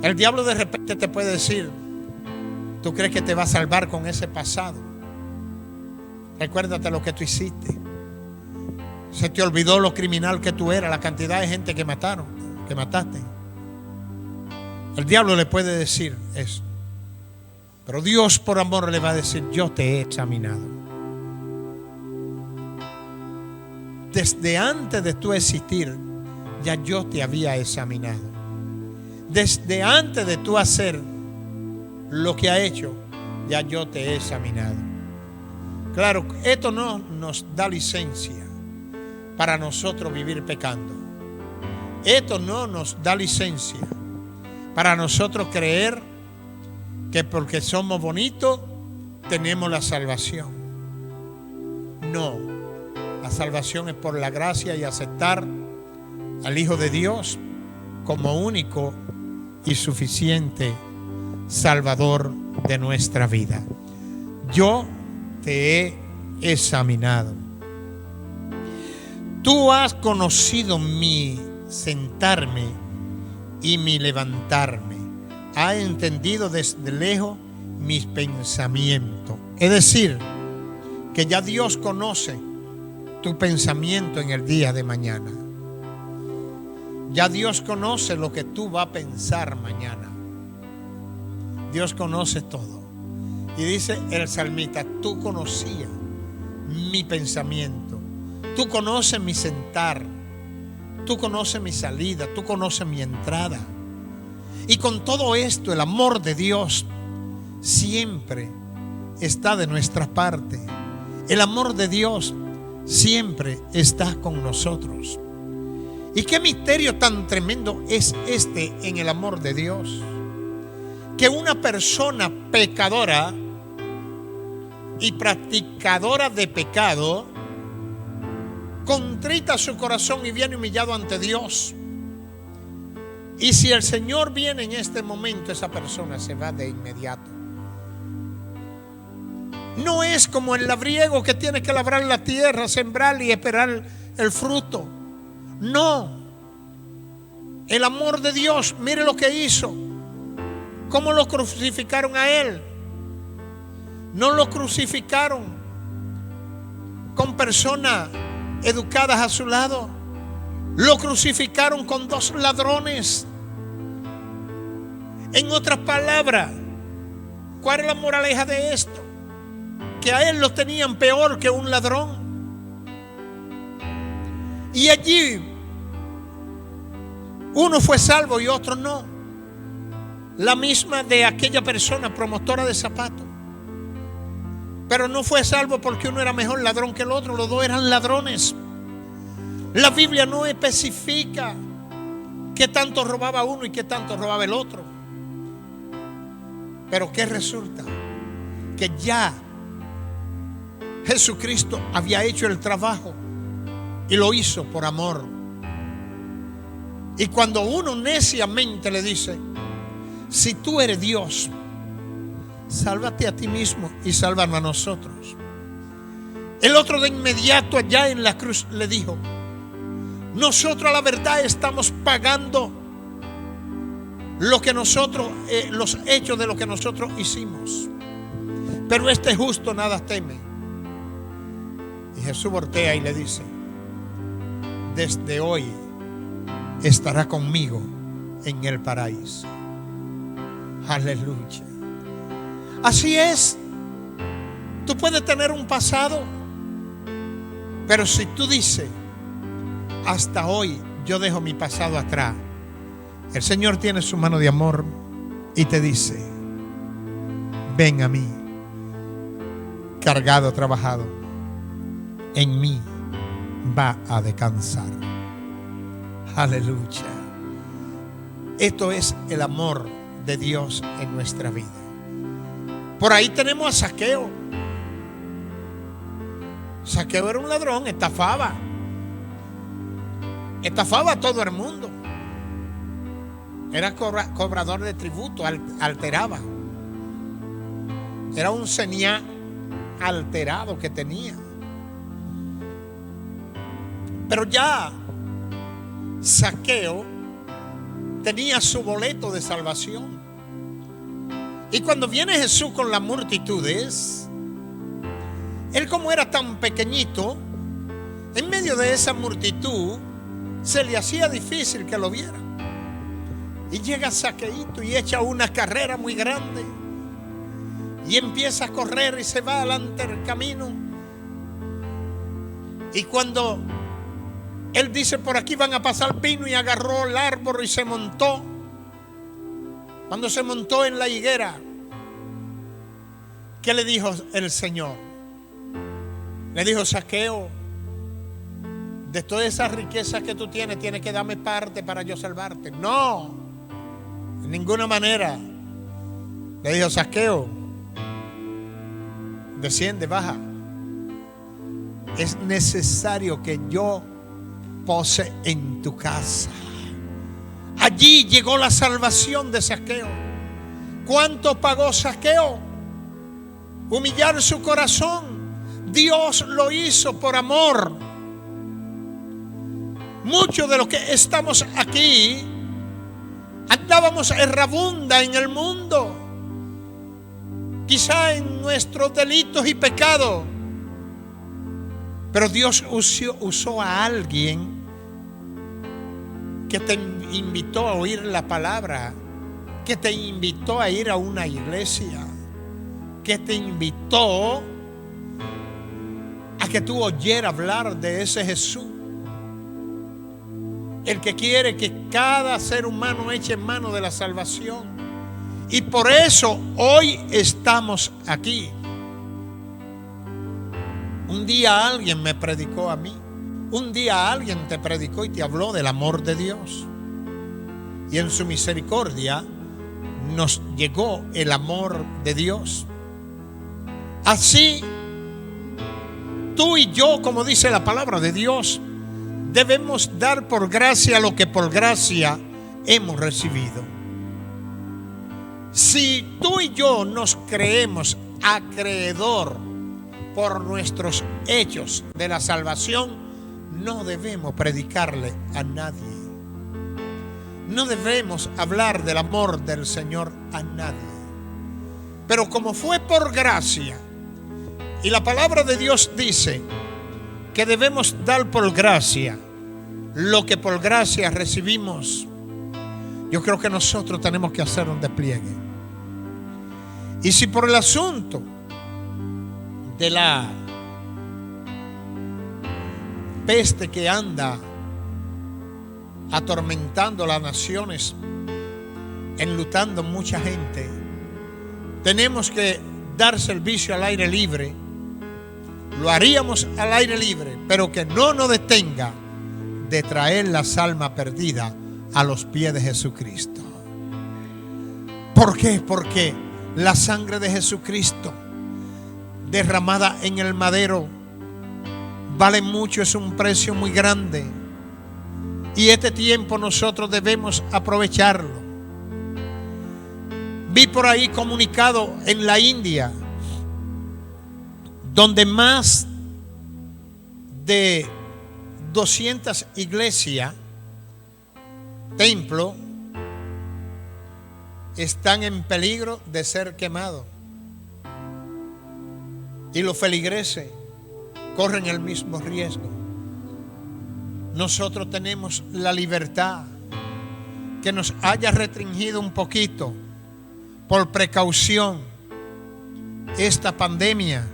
El diablo de repente te puede decir: ¿tú crees que te va a salvar con ese pasado? Recuérdate lo que tú hiciste. Se te olvidó lo criminal que tú eras, la cantidad de gente que mataste. El diablo le puede decir eso. Pero Dios por amor le va a decir: yo te he examinado. Desde antes de tu existir, ya yo te había examinado. Desde antes de tú hacer lo que ha hecho, ya yo te he examinado. Claro, esto no nos da licencia para nosotros vivir pecando. Esto no nos da licencia para nosotros creer que porque somos bonitos tenemos la salvación. No, la salvación es por la gracia y aceptar al Hijo de Dios como único y suficiente Salvador de nuestra vida. Yo te he examinado. Tú has conocido mi sentarme y mi levantarme. Has entendido desde lejos mis pensamientos. Es decir, que ya Dios conoce tu pensamiento en el día de mañana. Ya Dios conoce lo que tú vas a pensar mañana. Dios conoce todo. Y dice el salmista: tú conocías mi pensamiento. Tú conoces mi sentar. Tú conoces mi salida. Tú conoces mi entrada. Y con todo esto, el amor de Dios siempre está de nuestra parte. El amor de Dios siempre está con nosotros. Y qué misterio tan tremendo es este en el amor de Dios, que una persona pecadora y practicadora de pecado contrita su corazón y viene humillado ante Dios. Y si el Señor viene en este momento, esa persona se va de inmediato. No es como el labriego que tiene que labrar la tierra, sembrar y esperar el fruto. No. El amor de Dios, mire lo que hizo. ¿Cómo lo crucificaron a Él? No lo crucificaron con personas educadas a su lado. Lo crucificaron con 2 ladrones. En otras palabras, ¿cuál es la moraleja de esto? Que a Él lo tenían peor que un ladrón. Y allí uno fue salvo y otro no. La misma de aquella persona promotora de zapatos. Pero no fue salvo porque uno era mejor ladrón que el otro. Los dos eran ladrones. La Biblia no especifica qué tanto robaba uno y qué tanto robaba el otro. Pero ¿qué resulta? Que ya Jesucristo había hecho el trabajo y lo hizo por amor. Y cuando uno neciamente le dice: si tú eres Dios, sálvate a ti mismo y sálvanos a nosotros. El otro de inmediato allá en la cruz le dijo: nosotros a la verdad estamos pagando lo que nosotros, los hechos de lo que nosotros hicimos. Pero este justo nada teme. Y Jesús voltea y le dice: desde hoy estará conmigo en el paraíso. Aleluya. Así es. Tú puedes tener un pasado, pero si tú dices: hasta hoy yo dejo mi pasado atrás, el Señor tiene su mano de amor y te dice: ven a mí, cargado, trabajado, en mí va a descansar. Aleluya. Esto es el amor de Dios en nuestra vida. Por ahí tenemos a Zaqueo. Zaqueo era un ladrón, estafaba a todo el mundo. Era cobrador de tributo, alteraba. Era un señá alterado que tenía. Pero ya Zaqueo tenía su boleto de salvación. Y cuando viene Jesús con las multitudes, él, como era tan pequeñito, en medio de esa multitud se le hacía difícil que lo viera. Y llega Zaqueito y echa una carrera muy grande y empieza a correr y se va adelante el camino. Y cuando él dice: por aquí van a pasar, vino y agarró el árbol y se montó. Cuando se montó en la higuera, ¿qué le dijo el Señor? Le dijo: Zaqueo, de todas esas riquezas que tú tienes que darme parte para yo salvarte. No, de ninguna manera. Le dijo: Zaqueo, desciende, baja. Es necesario que yo pose en tu casa. Allí llegó la salvación de Zaqueo. ¿Cuánto pagó Zaqueo? Humillar su corazón. Dios lo hizo por amor. Muchos de los que estamos aquí andábamos errabunda en el mundo, quizá en nuestros delitos y pecados, pero Dios usó a alguien que te invitó a oír la palabra, que te invitó a ir a una iglesia, que te invitó a que tú oyeras hablar de ese Jesús. el que quiere que cada ser humano eche mano de la salvación. Y por eso hoy estamos aquí. Un día alguien me predicó a mí. Un día alguien te predicó y te habló del amor de Dios. Y en su misericordia nos llegó el amor de Dios. Así, tú y yo, como dice la palabra de Dios, debemos dar por gracia lo que por gracia hemos recibido. Si tú y yo nos creemos acreedor por nuestros hechos de la salvación, no debemos predicarle a nadie. No debemos hablar del amor del Señor a nadie. Pero como fue por gracia, y la palabra de Dios dice que debemos dar por gracia lo que por gracia recibimos, yo creo que nosotros tenemos que hacer un despliegue. Y si por el asunto de la peste que anda atormentando las naciones, enlutando mucha gente, tenemos que dar servicio al aire libre, lo haríamos al aire libre, pero que no nos detenga de traer las almas perdidas a los pies de Jesucristo. ¿Por qué? Porque la sangre de Jesucristo derramada en el madero vale mucho, es un precio muy grande. Y este tiempo nosotros debemos aprovecharlo. Vi por ahí comunicado en la India, donde más de 200 iglesias, templos, están en peligro de ser quemados. Y los feligreses corren el mismo riesgo. Nosotros tenemos la libertad que nos haya restringido un poquito por precaución esta pandemia.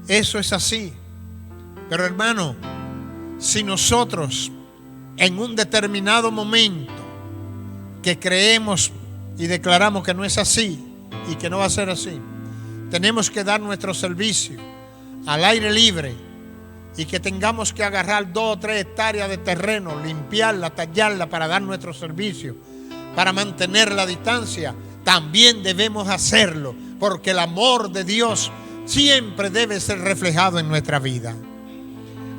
Eso es así. Pero hermano, si nosotros en un determinado momento que creemos y declaramos que no es así y que no va a ser así, tenemos que dar nuestro servicio al aire libre y que tengamos que agarrar 2 o 3 hectáreas de terreno, limpiarla, tallarla para dar nuestro servicio, para mantener la distancia, también debemos hacerlo, porque el amor de Dios siempre debe ser reflejado en nuestra vida.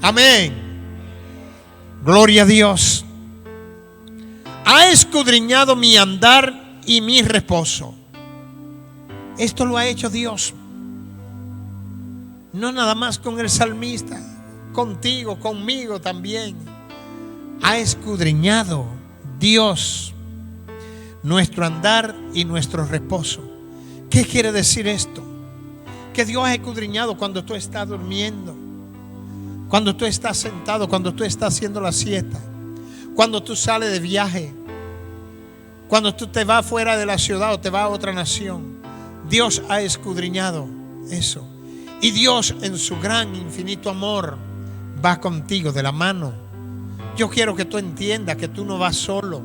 Amén. Gloria a Dios. Ha escudriñado mi andar y mi reposo. Esto lo ha hecho Dios. No nada más con el salmista, contigo, conmigo también. Ha escudriñado Dios nuestro andar y nuestro reposo. ¿Qué quiere decir esto? Que Dios ha escudriñado cuando tú estás durmiendo, cuando tú estás sentado, cuando tú estás haciendo la siesta, cuando tú sales de viaje, cuando tú te vas fuera de la ciudad o te vas a otra nación. Dios ha escudriñado eso. Y Dios en su gran infinito amor va contigo de la mano. Yo quiero que tú entiendas que tú no vas solo.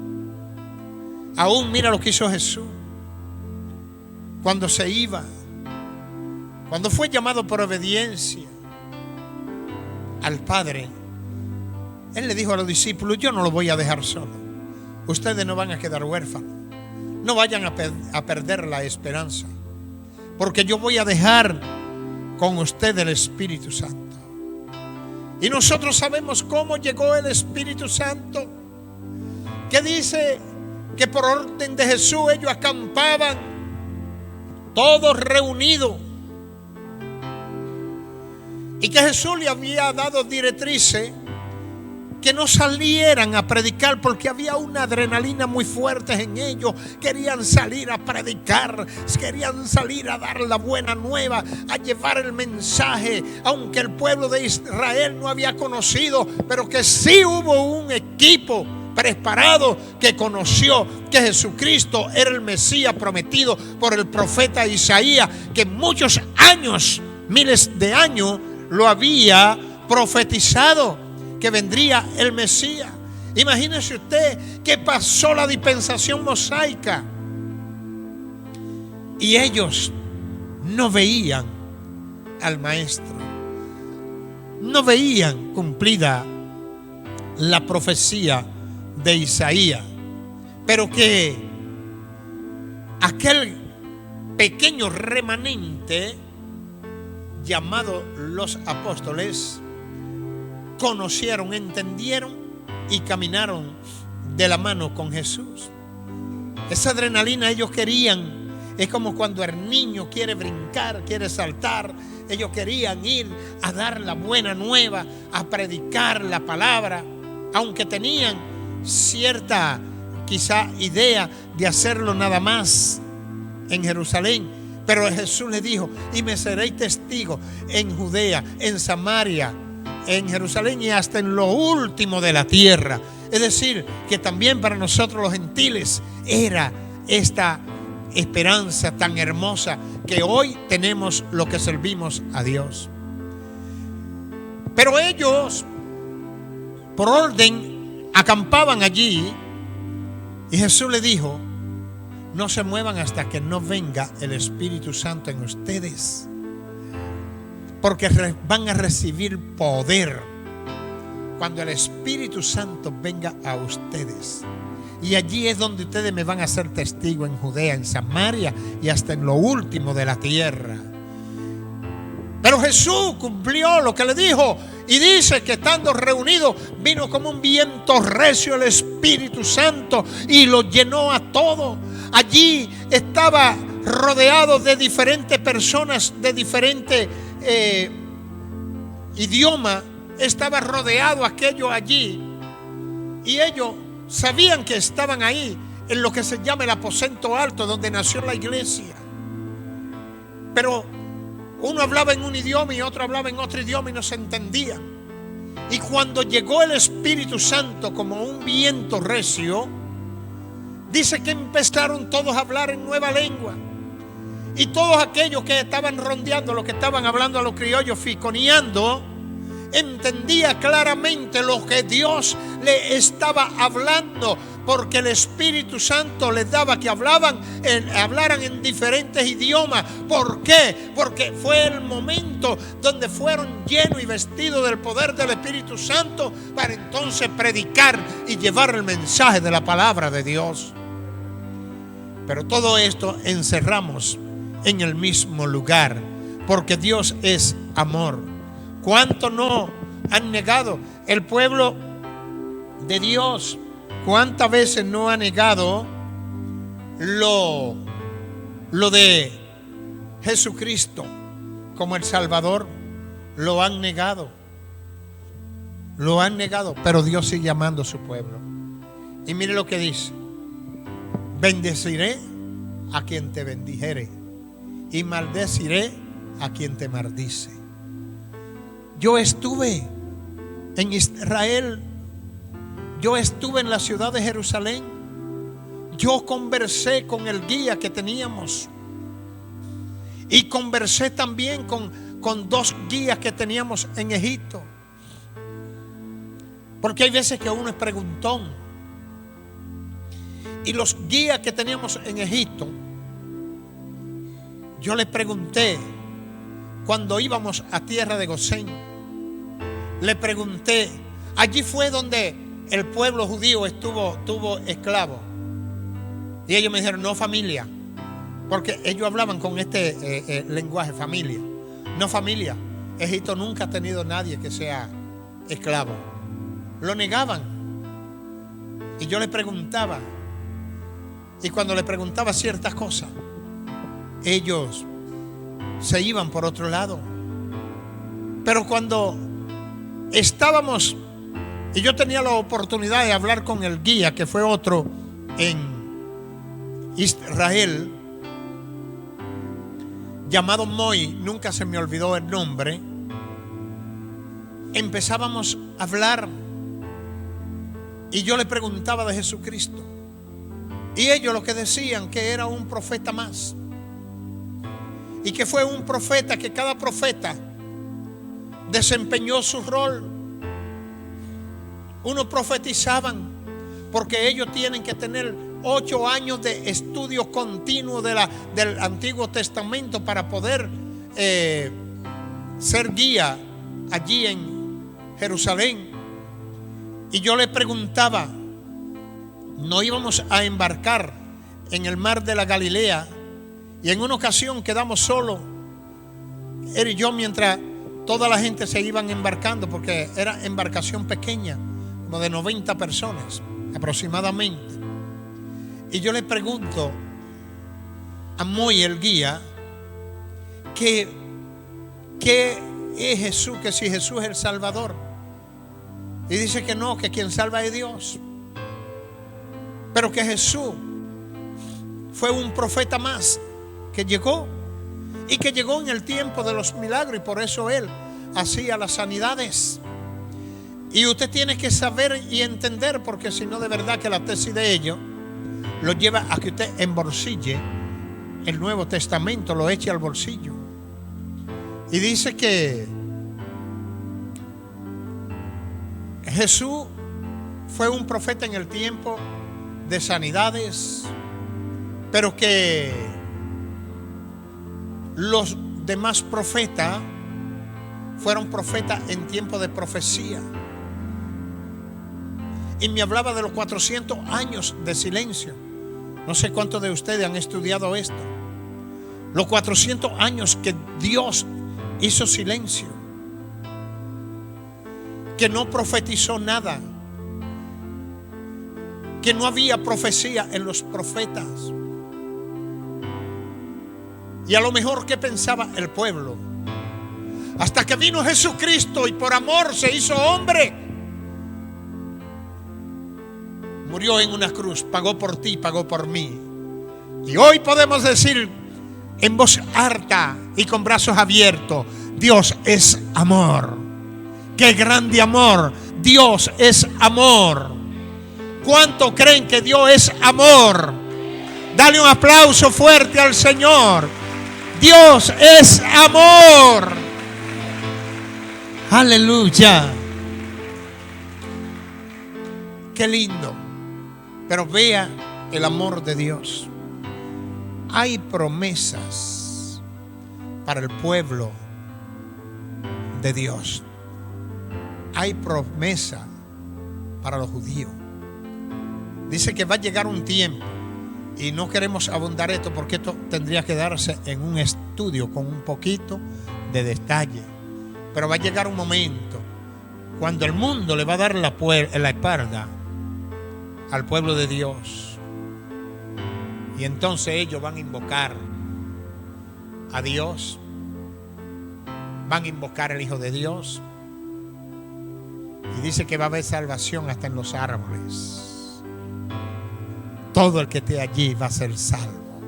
Aún mira lo que hizo Jesús cuando se iba, cuando fue llamado por obediencia al Padre. Él le dijo a los discípulos: yo no los voy a dejar solos. Ustedes no van a quedar huérfanos. No vayan a perder la esperanza, porque yo voy a dejar con usted el Espíritu Santo. Y nosotros sabemos cómo llegó el Espíritu Santo, que dice que por orden de Jesús ellos acampaban todos reunidos, y que Jesús le había dado directrices que no salieran a predicar porque había una adrenalina muy fuerte en ellos. Querían salir a predicar, querían salir a dar la buena nueva, a llevar el mensaje, aunque el pueblo de Israel no había conocido, pero que sí hubo un equipo preparado que conoció que Jesucristo era el Mesías prometido por el profeta Isaías, que muchos años, miles de años, lo había profetizado, que vendría el Mesías. Imagínese usted que pasó la dispensación mosaica y ellos no veían al maestro, no veían cumplida la profecía de Isaías, pero que aquel pequeño remanente llamado los apóstoles conocieron, entendieron y caminaron de la mano con Jesús. Esa adrenalina ellos querían. Es como cuando el niño quiere brincar, quiere saltar. Ellos querían ir a dar la buena nueva, a predicar la palabra, aunque tenían cierta quizá idea de hacerlo nada más en Jerusalén. Pero Jesús le dijo: y me seréis testigo en Judea, en Samaria, en Jerusalén y hasta en lo último de la tierra. Es decir, que también para nosotros los gentiles era esta esperanza tan hermosa que hoy tenemos los que servimos a Dios. Pero ellos, por orden, acampaban allí y Jesús le dijo: no se muevan hasta que no venga el Espíritu Santo en ustedes, porque van a recibir poder cuando el Espíritu Santo venga a ustedes. Y allí es donde ustedes me van a ser testigos en Judea, en Samaria y hasta en lo último de la tierra. Pero Jesús cumplió lo que le dijo y dice que estando reunidos vino como un viento recio el Espíritu Santo y lo llenó a todo. Allí estaba rodeado de diferentes personas, de diferentes idiomas. Estaba rodeado aquello allí y ellos sabían que estaban ahí en lo que se llama el aposento alto, donde nació la iglesia. Pero uno hablaba en un idioma y otro hablaba en otro idioma y no se entendían. Y cuando llegó el Espíritu Santo como un viento recio, dice que empezaron todos a hablar en nueva lengua. Y todos aquellos que estaban rondeando, los que estaban hablando a los criollos, ficoneando, entendía claramente lo que Dios le estaba hablando, porque el Espíritu Santo les daba que hablaran en diferentes idiomas. ¿Por qué? Porque fue el momento donde fueron llenos y vestidos del poder del Espíritu Santo para entonces predicar y llevar el mensaje de la palabra de Dios. Pero todo esto encerramos en el mismo lugar, porque Dios es amor. ¿Cuánto no han negado el pueblo de Dios? ¿Cuántas veces no ha negado lo de Jesucristo como el Salvador? Lo han negado, pero Dios sigue amando a su pueblo. Y mire lo que dice: bendeciré a quien te bendijere y maldeciré a quien te maldice. Yo estuve en Israel, yo estuve en la ciudad de Jerusalén, yo conversé con el guía que teníamos y conversé también con dos guías que teníamos en Egipto, porque hay veces que uno es preguntón. Y los guías que teníamos en Egipto, yo les pregunté cuando íbamos a tierra de Gosén, le pregunté, allí fue donde el pueblo judío tuvo esclavos. Y ellos me dijeron: no, familia, porque ellos hablaban con este lenguaje, familia. No, familia, Egipto nunca ha tenido nadie que sea esclavo. Lo negaban. Y yo le preguntaba, y cuando le preguntaba ciertas cosas, ellos se iban por otro lado. Pero cuando estábamos, y yo tenía la oportunidad de hablar con el guía, que fue otro en Israel, llamado Moy, nunca se me olvidó el nombre. Empezábamos a hablar y yo le preguntaba de Jesucristo, y ellos lo que decían que era un profeta más, y que fue un profeta, que cada profeta desempeñó su rol. Unos profetizaban porque ellos tienen que tener 8 años de estudio continuo del Antiguo Testamento para poder ser guía allí en Jerusalén. Y yo le preguntaba, no íbamos a embarcar en el mar de la Galilea, y en una ocasión quedamos solos, él y yo, mientras toda la gente se iban embarcando, porque era embarcación pequeña, como de 90 personas aproximadamente. Y yo le pregunto a Moy, el guía, ¿qué es Jesús? Que si Jesús es el Salvador. Y dice que no, que quien salva es Dios. Pero que Jesús fue un profeta más que llegó, y que llegó en el tiempo de los milagros, y por eso él hacía las sanidades. Y usted tiene que saber y entender, porque si no, de verdad que la tesis de ellos lo lleva a que usted embolsille el Nuevo Testamento, lo eche al bolsillo. Y dice que Jesús fue un profeta en el tiempo de sanidades, pero que los demás profetas fueron profetas en tiempo de profecía. Y me hablaba de los 400 años de silencio. No sé cuántos de ustedes han estudiado esto. Los 400 años que Dios hizo silencio, que no profetizó nada, que no había profecía en los profetas. Y a lo mejor, ¿qué pensaba el pueblo? Hasta que vino Jesucristo y por amor se hizo hombre. Murió en una cruz, pagó por ti, pagó por mí. Y hoy podemos decir en voz alta y con brazos abiertos: Dios es amor. ¡Qué grande amor! Dios es amor. ¿Cuánto creen que Dios es amor? Dale un aplauso fuerte al Señor. Dios es amor. Aleluya. Qué lindo. Pero vea el amor de Dios. Hay promesas para el pueblo de Dios. Hay promesa para los judíos. Dice que va a llegar un tiempo, y no queremos abundar esto porque esto tendría que darse en un estudio con un poquito de detalle. Pero va a llegar un momento cuando el mundo le va a dar la espalda al pueblo de Dios. Y entonces ellos van a invocar a Dios, van a invocar al Hijo de Dios. Y dice que va a haber salvación hasta en los árboles. Todo el que esté allí va a ser salvo.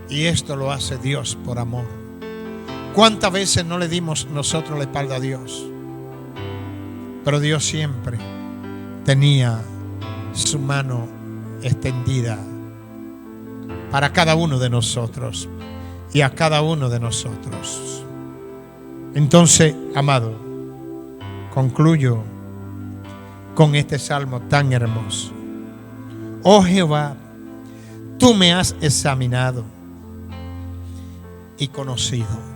Y esto lo hace Dios por amor. ¿Cuántas veces no le dimos nosotros la espalda a Dios? Pero Dios siempre tenía su mano extendida para cada uno de nosotros y a cada uno de nosotros. Entonces, amado, concluyo con este salmo tan hermoso. Oh Jehová, tú me has examinado y conocido.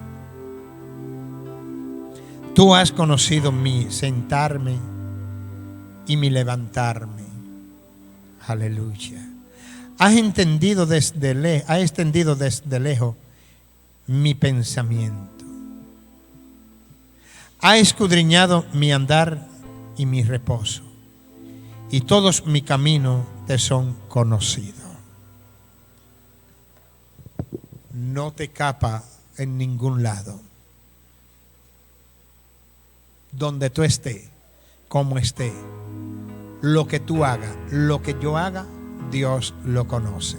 Tú has conocido mi sentarme y mi levantarme. Aleluya. Has extendido desde lejos mi pensamiento. Has escudriñado mi andar y mi reposo, y todos mis caminos te son conocidos. No te escapa en ningún lado. Donde tú estés, como estés, lo que tú hagas, lo que yo haga, Dios lo conoce.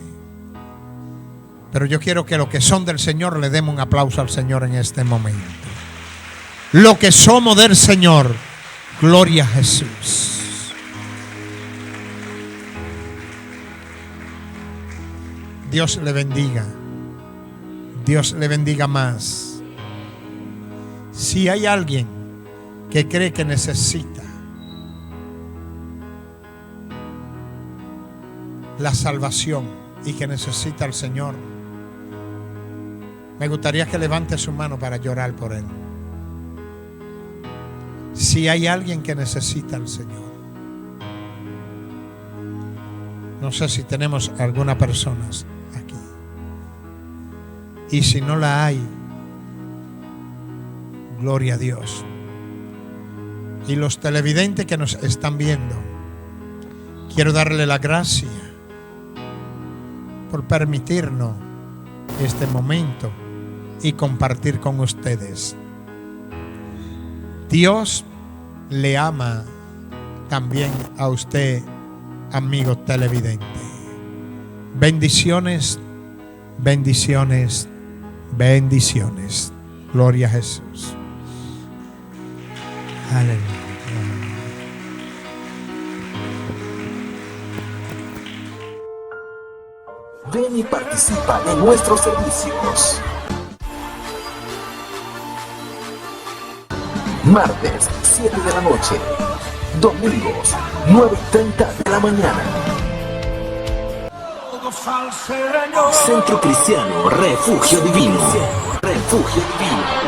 Pero yo quiero que los que son del Señor le demos un aplauso al Señor en este momento. Lo que somos del Señor, gloria a Jesús. Dios le bendiga. Dios le bendiga más. Si hay alguien que cree que necesita la salvación y que necesita al Señor, me gustaría que levante su mano para llorar por él. Si hay alguien que necesita al Señor. No sé si tenemos algunas personas aquí. Y si no la hay, gloria a Dios. Y los televidentes que nos están viendo, quiero darle la gracia por permitirnos este momento y compartir con ustedes. Dios le ama también a usted, amigo televidente. Bendiciones, bendiciones, bendiciones. Gloria a Jesús. Aleluya. Ven y participa en nuestros servicios. Martes, 7 de la noche. Domingos, 9:30 de la mañana. Centro Cristiano Refugio Divino. Refugio Divino.